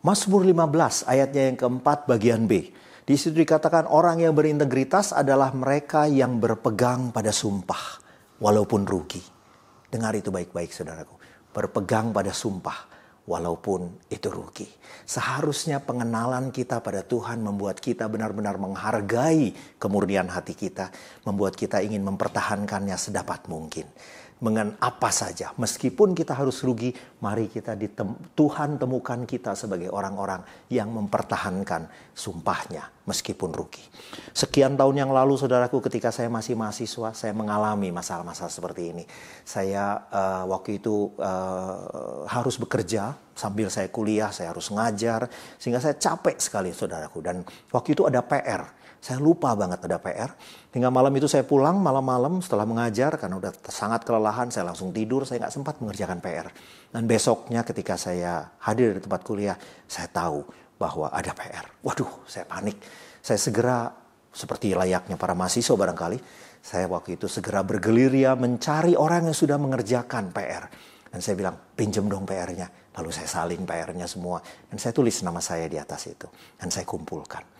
Mazmur 15 ayatnya yang keempat bagian B. Di situ dikatakan orang yang berintegritas adalah mereka yang berpegang pada sumpah walaupun rugi. Dengar itu baik-baik saudaraku. Berpegang pada sumpah walaupun itu rugi. Seharusnya pengenalan kita pada Tuhan membuat kita benar-benar menghargai kemurnian hati kita. Membuat kita ingin mempertahankannya sedapat mungkin. Dengan apa saja. Meskipun kita harus rugi, mari kita Tuhan temukan kita sebagai orang-orang yang mempertahankan sumpahnya meskipun rugi. Sekian tahun yang lalu saudaraku ketika saya masih mahasiswa, saya mengalami masalah-masalah seperti ini. Saya waktu itu harus bekerja sambil saya kuliah, saya harus ngajar. Sehingga saya capek sekali saudaraku. Dan waktu itu ada PR. Saya lupa banget ada PR. Hingga malam itu saya pulang malam-malam setelah mengajar. Karena udah sangat kelelahan saya langsung tidur. Saya gak sempat mengerjakan PR. Dan besoknya ketika saya hadir di tempat kuliah. Saya tahu bahwa ada PR. Waduh saya panik. Saya segera seperti layaknya para mahasiswa barangkali. Saya waktu itu segera bergerilya mencari orang yang sudah mengerjakan PR. Dan saya bilang pinjem dong PR-nya. Lalu saya salin PR-nya semua. Dan saya tulis nama saya di atas itu. Dan saya kumpulkan.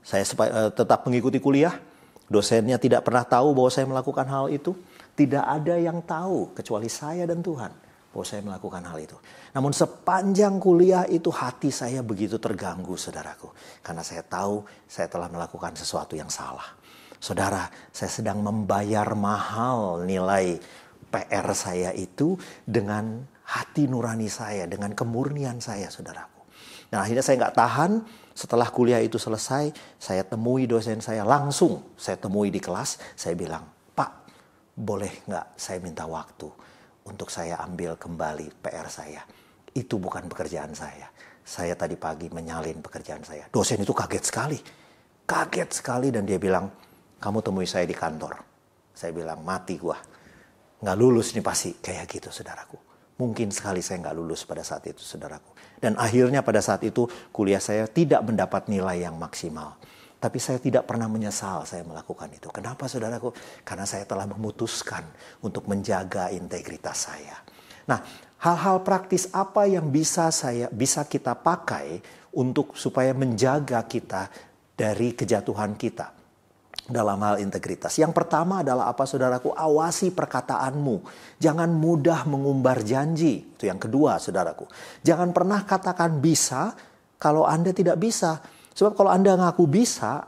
Saya tetap mengikuti kuliah. Dosennya tidak pernah tahu bahwa saya melakukan hal itu. Tidak ada yang tahu kecuali saya dan Tuhan bahwa saya melakukan hal itu. Namun sepanjang kuliah itu hati saya begitu terganggu, saudaraku. Karena saya tahu saya telah melakukan sesuatu yang salah. Saudara, saya sedang membayar mahal nilai PR saya itu dengan hati nurani saya, dengan kemurnian saya, saudaraku. Nah, akhirnya saya nggak tahan. Setelah kuliah itu selesai, saya temui dosen saya langsung. Saya temui di kelas, saya bilang, "Pak, boleh nggak saya minta waktu untuk saya ambil kembali PR saya? Itu bukan pekerjaan saya. Saya tadi pagi menyalin pekerjaan saya." Dosen itu kaget sekali. Kaget sekali dan dia bilang, "Kamu temui saya di kantor." Saya bilang, "Mati gua. Nggak lulus nih pasti." Kayak gitu, saudaraku. Mungkin sekali saya nggak lulus pada saat itu, saudaraku. Dan akhirnya pada saat itu kuliah saya tidak mendapat nilai yang maksimal. Tapi saya tidak pernah menyesal saya melakukan itu. Kenapa, saudaraku? Karena saya telah memutuskan untuk menjaga integritas saya. Nah, hal-hal praktis apa yang bisa kita pakai untuk supaya menjaga kita dari kejatuhan kita dalam hal integritas? Yang pertama adalah apa, saudaraku? Awasi perkataanmu. Jangan mudah mengumbar janji. Itu yang kedua, saudaraku. Jangan pernah katakan bisa kalau Anda tidak bisa. Sebab kalau Anda ngaku bisa,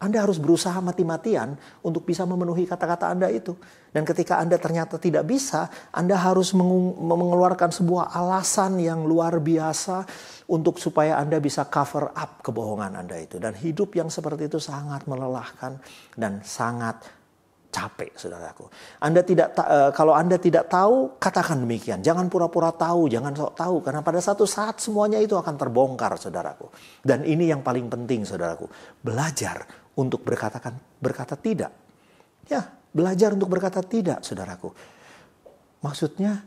Anda harus berusaha mati-matian untuk bisa memenuhi kata-kata Anda itu. Dan ketika Anda ternyata tidak bisa, Anda harus mengeluarkan sebuah alasan yang luar biasa untuk supaya Anda bisa cover up kebohongan Anda itu. Dan hidup yang seperti itu sangat melelahkan dan sangat capek, saudaraku. Kalau Anda tidak tahu, katakan demikian. Jangan pura-pura tahu, jangan sok tahu. Karena pada satu saat semuanya itu akan terbongkar, saudaraku. Dan ini yang paling penting, saudaraku. Belajar untuk berkata tidak. Ya, belajar untuk berkata tidak, saudaraku. Maksudnya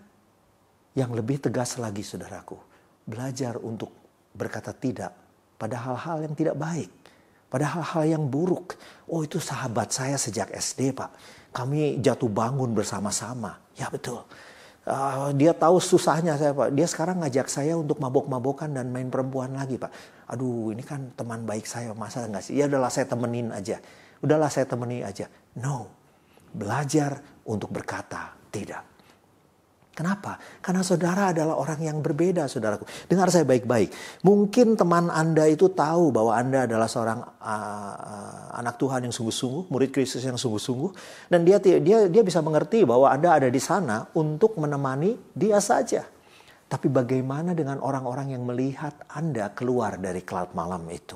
yang lebih tegas lagi, saudaraku. Belajar untuk berkata tidak pada hal-hal yang tidak baik. Pada hal-hal yang buruk. Oh, itu sahabat saya sejak SD, Pak. Kami jatuh bangun bersama-sama. Ya, betul. Dia tahu susahnya saya, Pak. Dia sekarang ngajak saya untuk mabok-mabokan dan main perempuan lagi, Pak. Aduh, ini kan teman baik saya. Masa nggak sih? Ya udahlah, saya temenin aja. Udahlah, saya temenin aja. No. Belajar untuk berkata tidak. Kenapa? Karena saudara adalah orang yang berbeda, saudaraku. Dengar saya baik-baik. Mungkin teman Anda itu tahu bahwa Anda adalah seorang anak Tuhan yang sungguh-sungguh, murid Kristus yang sungguh-sungguh, dan dia bisa mengerti bahwa Anda ada di sana untuk menemani dia saja. Tapi bagaimana dengan orang-orang yang melihat Anda keluar dari klub malam itu?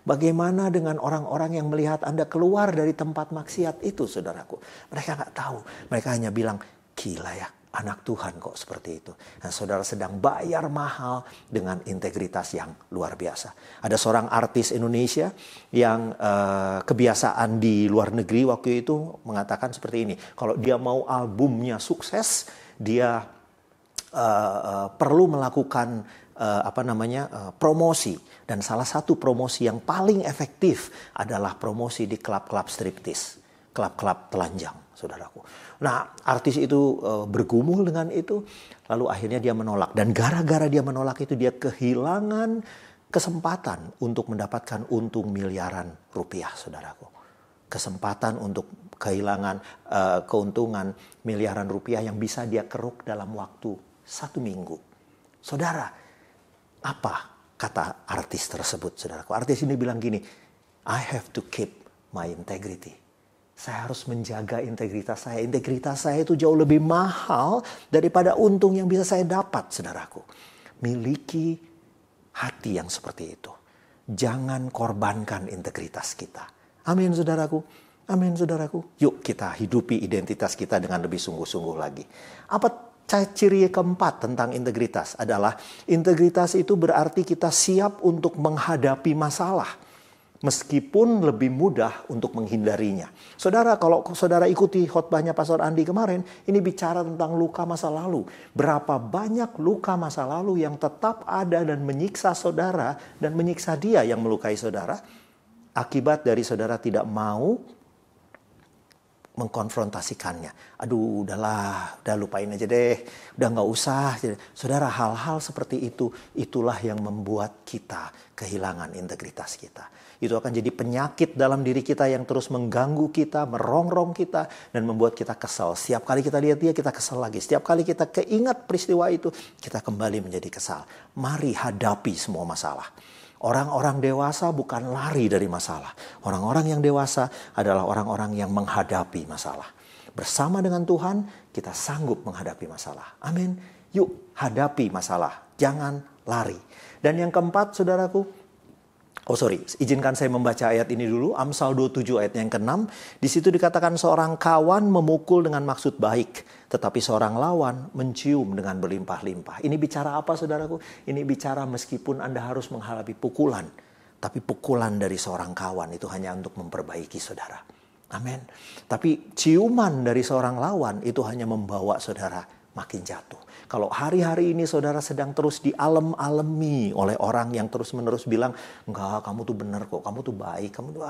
Bagaimana dengan orang-orang yang melihat Anda keluar dari tempat maksiat itu, saudaraku? Mereka nggak tahu. Mereka hanya bilang, "Gila ya, anak Tuhan kok seperti itu." Dan saudara sedang bayar mahal dengan integritas yang luar biasa. Ada seorang artis Indonesia yang kebiasaan di luar negeri waktu itu mengatakan seperti ini. Kalau dia mau albumnya sukses, dia perlu melakukan promosi. Dan salah satu promosi yang paling efektif adalah promosi di klub-klub striptease, klub-klub telanjang, saudaraku. Nah, artis itu bergumul dengan itu, lalu akhirnya dia menolak. Dan gara-gara dia menolak itu, dia kehilangan kesempatan untuk mendapatkan untung miliaran rupiah, saudaraku. Kesempatan untuk kehilangan keuntungan miliaran rupiah yang bisa dia keruk dalam waktu 1 minggu. Saudara, apa kata artis tersebut, saudaraku? Artis ini bilang gini, "I have to keep my integrity." Saya harus menjaga integritas saya. Integritas saya itu jauh lebih mahal daripada untung yang bisa saya dapat, saudaraku. Miliki hati yang seperti itu. Jangan korbankan integritas kita. Amin, saudaraku. Amin, saudaraku. Yuk kita hidupi identitas kita dengan lebih sungguh-sungguh lagi. Apa ciri keempat tentang integritas? Adalah integritas itu berarti kita siap untuk menghadapi masalah, meskipun lebih mudah untuk menghindarinya. Saudara, kalau saudara ikuti khotbahnya Pastor Andi kemarin, ini bicara tentang luka masa lalu. Berapa banyak luka masa lalu yang tetap ada dan menyiksa saudara dan menyiksa dia yang melukai saudara, akibat dari saudara tidak mau mengkonfrontasikannya. Aduh, udahlah, udah lupain aja deh, udah nggak usah. Saudara, hal-hal seperti itu, itulah yang membuat kita kehilangan integritas kita. Itu akan jadi penyakit dalam diri kita yang terus mengganggu kita, merongrong kita, dan membuat kita kesal. Setiap kali kita lihat dia, kita kesal lagi. Setiap kali kita keingat peristiwa itu, kita kembali menjadi kesal. Mari hadapi semua masalah. Orang-orang dewasa bukan lari dari masalah. Orang-orang yang dewasa adalah orang-orang yang menghadapi masalah. Bersama dengan Tuhan, kita sanggup menghadapi masalah. Amin. Yuk, hadapi masalah. Jangan lari. Dan yang keempat, saudaraku, izinkan saya membaca ayat ini dulu. Amsal 27 ayat yang ke-6. Di situ dikatakan seorang kawan memukul dengan maksud baik, tetapi seorang lawan mencium dengan berlimpah-limpah. Ini bicara apa, saudaraku? Ini bicara meskipun Anda harus menghadapi pukulan, tapi pukulan dari seorang kawan itu hanya untuk memperbaiki saudara. Amin. Tapi ciuman dari seorang lawan itu hanya membawa saudara makin jatuh. Kalau hari-hari ini saudara sedang terus dialem-alemi oleh orang yang terus-menerus bilang, enggak, kamu tuh benar kok, kamu tuh baik, kamu tuh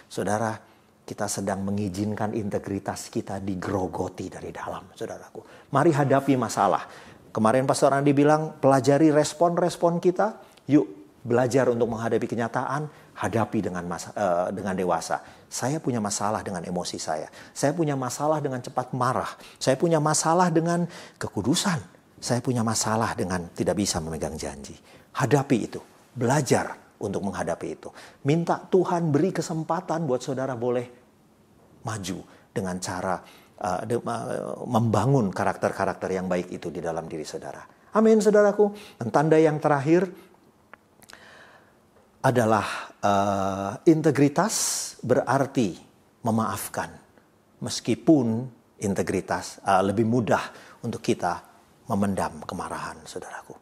saudara, kita sedang mengizinkan integritas kita digerogoti dari dalam, saudaraku. Mari hadapi masalah. Kemarin Pastor Andi bilang, pelajari respon-respon kita, yuk belajar untuk menghadapi kenyataan, hadapi dengan dewasa. Saya punya masalah dengan emosi saya. Saya punya masalah dengan cepat marah. Saya punya masalah dengan kekudusan. Saya punya masalah dengan tidak bisa memegang janji. Hadapi itu. Belajar untuk menghadapi itu. Minta Tuhan beri kesempatan buat saudara boleh maju dengan cara membangun karakter-karakter yang baik itu di dalam diri saudara. Amin, saudaraku. Dan tanda yang terakhir adalah integritas berarti memaafkan. Meskipun integritas lebih mudah untuk kita memendam kemarahan, saudaraku.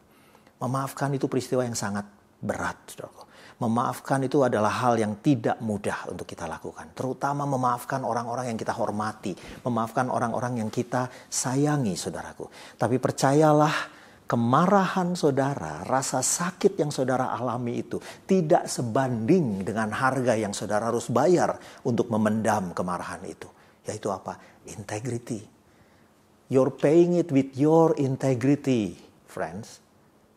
Memaafkan itu peristiwa yang sangat berat, saudaraku. Memaafkan itu adalah hal yang tidak mudah untuk kita lakukan. Terutama memaafkan orang-orang yang kita hormati. Memaafkan orang-orang yang kita sayangi, saudaraku. Tapi percayalah, kemarahan saudara, rasa sakit yang saudara alami itu tidak sebanding dengan harga yang saudara harus bayar untuk memendam kemarahan itu. Yaitu apa? Integrity. You're paying it with your integrity, friends.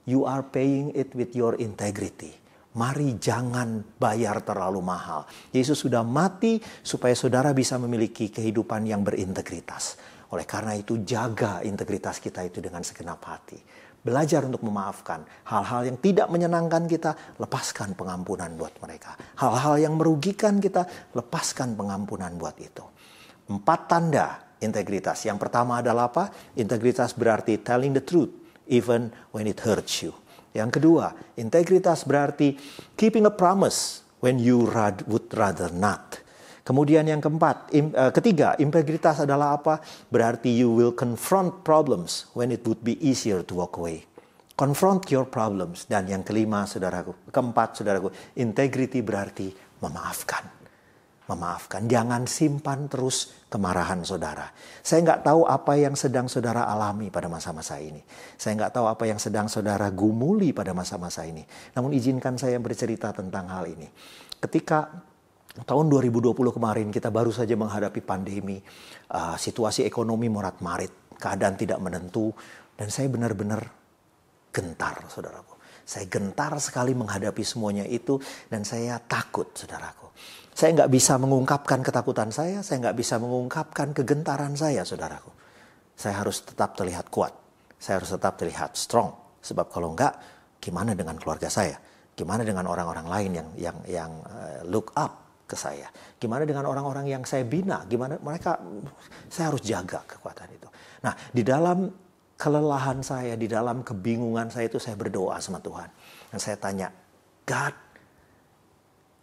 You are paying it with your integrity. Mari jangan bayar terlalu mahal. Yesus sudah mati supaya saudara bisa memiliki kehidupan yang berintegritas. Oleh karena itu jaga integritas kita itu dengan segenap hati. Belajar untuk memaafkan. Hal-hal yang tidak menyenangkan kita, lepaskan pengampunan buat mereka. Hal-hal yang merugikan kita, lepaskan pengampunan buat itu. 4 tanda integritas. Yang pertama adalah apa? Integritas berarti telling the truth, even when it hurts you. Yang kedua, integritas berarti keeping a promise when you would rather not. Kemudian yang ketiga, integritas adalah apa? Berarti you will confront problems when it would be easier to walk away. Confront your problems. Dan yang keempat, saudaraku, integrity berarti memaafkan. Memaafkan. Jangan simpan terus kemarahan saudara. Saya nggak tahu apa yang sedang saudara alami pada masa-masa ini. Saya nggak tahu apa yang sedang saudara gumuli pada masa-masa ini. Namun izinkan saya bercerita tentang hal ini. Ketika tahun 2020 kemarin kita baru saja menghadapi pandemi, situasi ekonomi morat-marit, keadaan tidak menentu, dan saya benar-benar gentar, saudaraku. Saya gentar sekali menghadapi semuanya itu, dan saya takut, saudaraku. Saya nggak bisa mengungkapkan ketakutan saya nggak bisa mengungkapkan kegentaran saya, saudaraku. Saya harus tetap terlihat kuat, saya harus tetap terlihat strong, sebab kalau enggak, gimana dengan keluarga saya? Gimana dengan orang-orang lain yang look up ke saya? Gimana dengan orang-orang yang saya bina? Gimana mereka? Saya harus jaga kekuatan itu. Nah, di dalam kelelahan saya, di dalam kebingungan saya itu saya berdoa sama Tuhan. Dan saya tanya, God,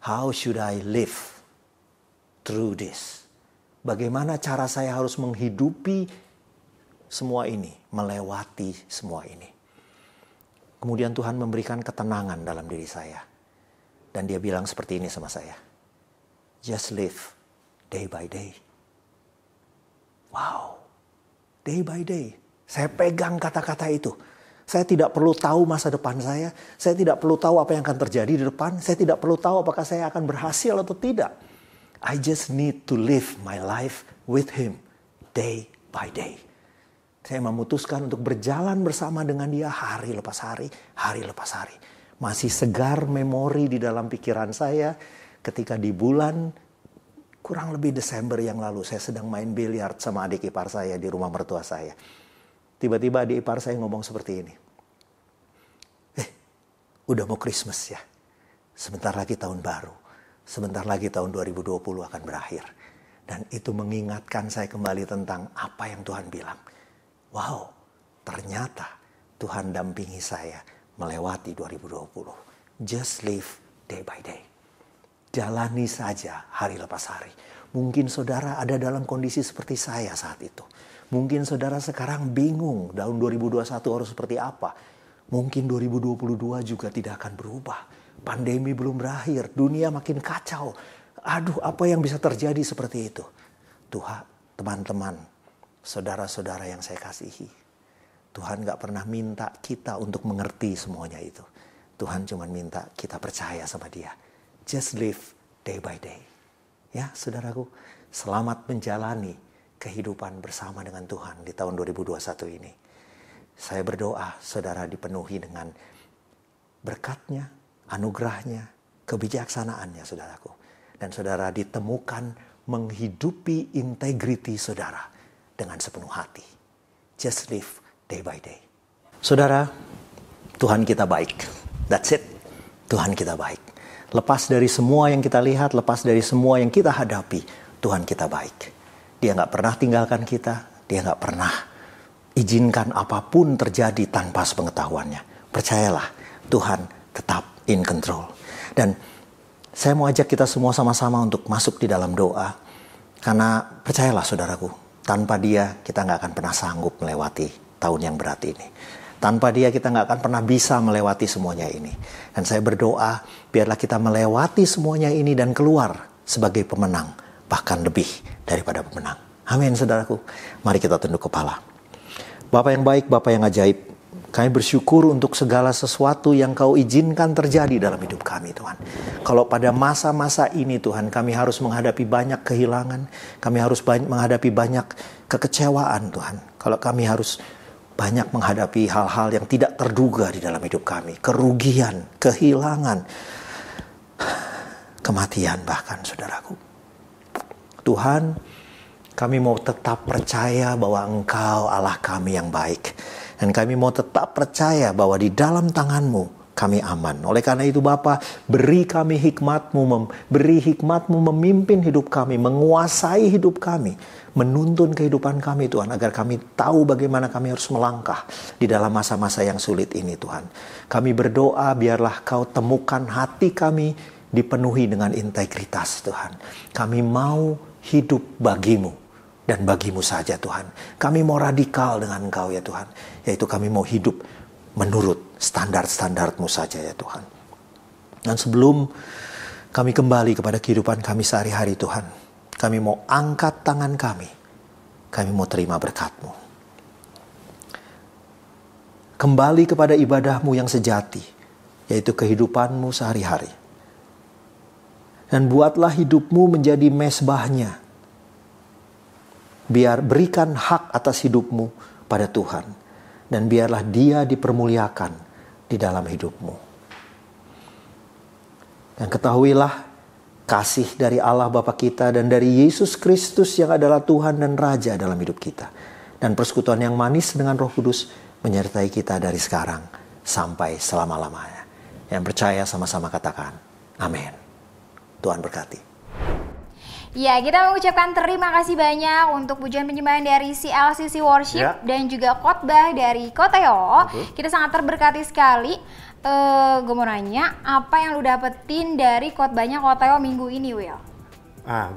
how should I live through this? Bagaimana cara saya harus menghidupi semua ini, melewati semua ini? Kemudian Tuhan memberikan ketenangan dalam diri saya. Dan dia bilang seperti ini sama saya. Just live day by day. Wow. Day by day. Saya pegang kata-kata itu. Saya tidak perlu tahu masa depan saya. Saya tidak perlu tahu apa yang akan terjadi di depan. Saya tidak perlu tahu apakah saya akan berhasil atau tidak. I just need to live my life with Him day by day. Saya memutuskan untuk berjalan bersama dengan Dia hari lepas hari, hari lepas hari. Masih segar memori di dalam pikiran saya ketika di bulan kurang lebih Desember yang lalu saya sedang main biliar sama adik ipar saya di rumah mertua saya. Tiba-tiba adik ipar saya ngomong seperti ini. Udah mau Christmas ya. Sebentar lagi tahun baru. Sebentar lagi tahun 2020 akan berakhir. Dan itu mengingatkan saya kembali tentang apa yang Tuhan bilang. Wow, ternyata Tuhan dampingi saya melewati 2020. Just live day by day. Jalani saja hari lepas hari. Mungkin saudara ada dalam kondisi seperti saya saat itu. Mungkin saudara sekarang bingung tahun 2021 harus seperti apa. Mungkin 2022 juga tidak akan berubah. Pandemi belum berakhir, dunia makin kacau. Aduh, apa yang bisa terjadi seperti itu? Tuhan, teman-teman, saudara-saudara yang saya kasihi. Tuhan gak pernah minta kita untuk mengerti semuanya itu. Tuhan cuma minta kita percaya sama Dia. Just live day by day. Ya, saudaraku, selamat menjalani kehidupan bersama dengan Tuhan di tahun 2021 ini. Saya berdoa saudara dipenuhi dengan berkat-Nya, anugerah-Nya, kebijaksanaannya saudaraku. Dan saudara ditemukan menghidupi integriti saudara dengan sepenuh hati. Just live day by day. Saudara, Tuhan kita baik. That's it. Tuhan kita baik. Lepas dari semua yang kita lihat, lepas dari semua yang kita hadapi, Tuhan kita baik. Dia gak pernah tinggalkan kita. Dia gak pernah izinkan apapun terjadi tanpa sepengetahuannya. Percayalah, Tuhan tetap in control. Dan saya mau ajak kita semua sama-sama untuk masuk di dalam doa. Karena percayalah saudaraku, tanpa Dia kita gak akan pernah sanggup melewati tahun yang berat ini. Tanpa Dia kita gak akan pernah bisa melewati semuanya ini. Dan saya berdoa, biarlah kita melewati semuanya ini dan keluar sebagai pemenang. Bahkan lebih daripada pemenang. Amin saudaraku. Mari kita tunduk kepala. Bapa yang baik, Bapa yang ajaib, kami bersyukur untuk segala sesuatu yang Kau izinkan terjadi dalam hidup kami Tuhan. Kalau pada masa-masa ini Tuhan kami harus menghadapi banyak kehilangan, kami harus menghadapi banyak kekecewaan Tuhan. Kalau kami harus banyak menghadapi hal-hal yang tidak terduga di dalam hidup kami, kerugian, kehilangan, kematian bahkan saudaraku. Tuhan, kami mau tetap percaya bahwa Engkau Allah kami yang baik. Dan kami mau tetap percaya bahwa di dalam tangan-Mu kami aman. Oleh karena itu Bapa, beri kami hikmat-Mu, beri hikmat-Mu memimpin hidup kami, menguasai hidup kami, menuntun kehidupan kami Tuhan, agar kami tahu bagaimana kami harus melangkah di dalam masa-masa yang sulit ini Tuhan. Kami berdoa biarlah Kau temukan hati kami dipenuhi dengan integritas Tuhan. Kami mau hidup bagi-Mu. Dan bagi-Mu saja Tuhan. Kami mau radikal dengan Engkau ya Tuhan. Yaitu kami mau hidup menurut standar-standar-Mu saja ya Tuhan. Dan sebelum kami kembali kepada kehidupan kami sehari-hari Tuhan. Kami mau angkat tangan kami. Kami mau terima berkat-Mu. Kembali kepada ibadah-Mu yang sejati. Yaitu kehidupan-Mu sehari-hari. Dan buatlah hidup-Mu menjadi mezbahnya. Biar berikan hak atas hidup-Mu pada Tuhan. Dan biarlah Dia dipermuliakan di dalam hidup-Mu. Dan ketahuilah kasih dari Allah Bapa kita dan dari Yesus Kristus yang adalah Tuhan dan Raja dalam hidup kita. Dan persekutuan yang manis dengan Roh Kudus menyertai kita dari sekarang sampai selama-lamanya. Yang percaya sama-sama katakan, amin. Tuhan berkati. Ya, kita mengucapkan terima kasih banyak untuk pujian penyembahan dari CLCC Worship dan juga khotbah dari Koteo. Kita sangat terberkati sekali. Gue mau nanya, apa yang lu dapetin dari khotbahnya Koteo minggu ini, Will?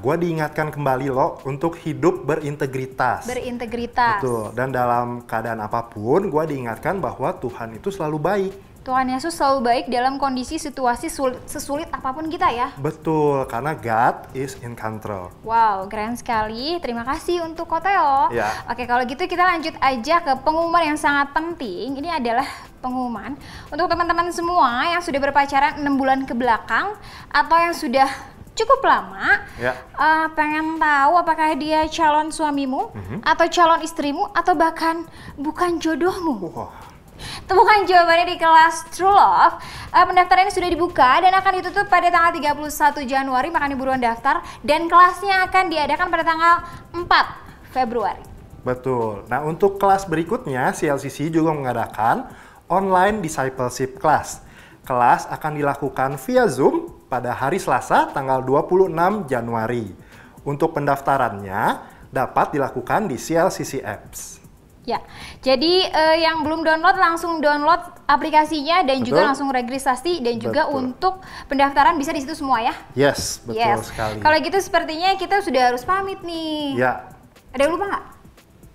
Gue diingatkan kembali loh untuk hidup berintegritas. Berintegritas. Betul. Dan dalam keadaan apapun, gue diingatkan bahwa Tuhan itu selalu baik. Tuhan Yesus selalu baik dalam kondisi situasi sesulit apapun kita ya. Betul, karena God is in control. Wow, keren sekali. Terima kasih untuk Koteo. Ya. Oke, kalau gitu kita lanjut aja ke pengumuman yang sangat penting. Ini adalah pengumuman untuk teman-teman semua yang sudah berpacaran 6 bulan ke belakang atau yang sudah cukup lama, Ya. pengen tahu apakah dia calon suamimu, atau calon istrimu, atau bahkan bukan jodohmu. Wah, Temukan jawabannya di kelas True Love. Pendaftaran ini sudah dibuka dan akan ditutup pada tanggal 31 Januari, makanya buruan daftar. Dan kelasnya akan diadakan pada tanggal 4 Februari. betul. Nah, untuk kelas berikutnya, CLCC juga mengadakan online discipleship class. Kelas akan dilakukan via Zoom pada hari Selasa tanggal 26 Januari. Untuk pendaftarannya dapat dilakukan di CLCC Apps. Ya, jadi yang belum download langsung download aplikasinya dan juga Betul. langsung registrasi dan juga Betul. untuk pendaftaran bisa di situ semua ya. Yes, betul sekali. Kalau gitu sepertinya kita sudah harus pamit nih. Ya. Ada yang lupa nggak?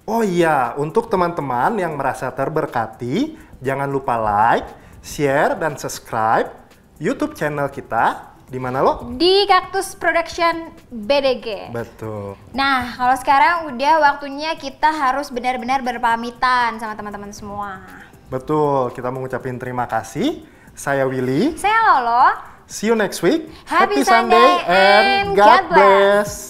Oh iya, untuk teman-teman yang merasa terberkati, jangan lupa like, share, dan subscribe YouTube channel kita. Di mana lo? Di Cactus Production BDG. Betul. Nah, kalau sekarang udah waktunya kita harus benar-benar berpamitan sama teman-teman semua. Betul, kita mengucapkan terima kasih. Saya Willy. Saya Lolo. See you next week. Happy Sunday and God bless.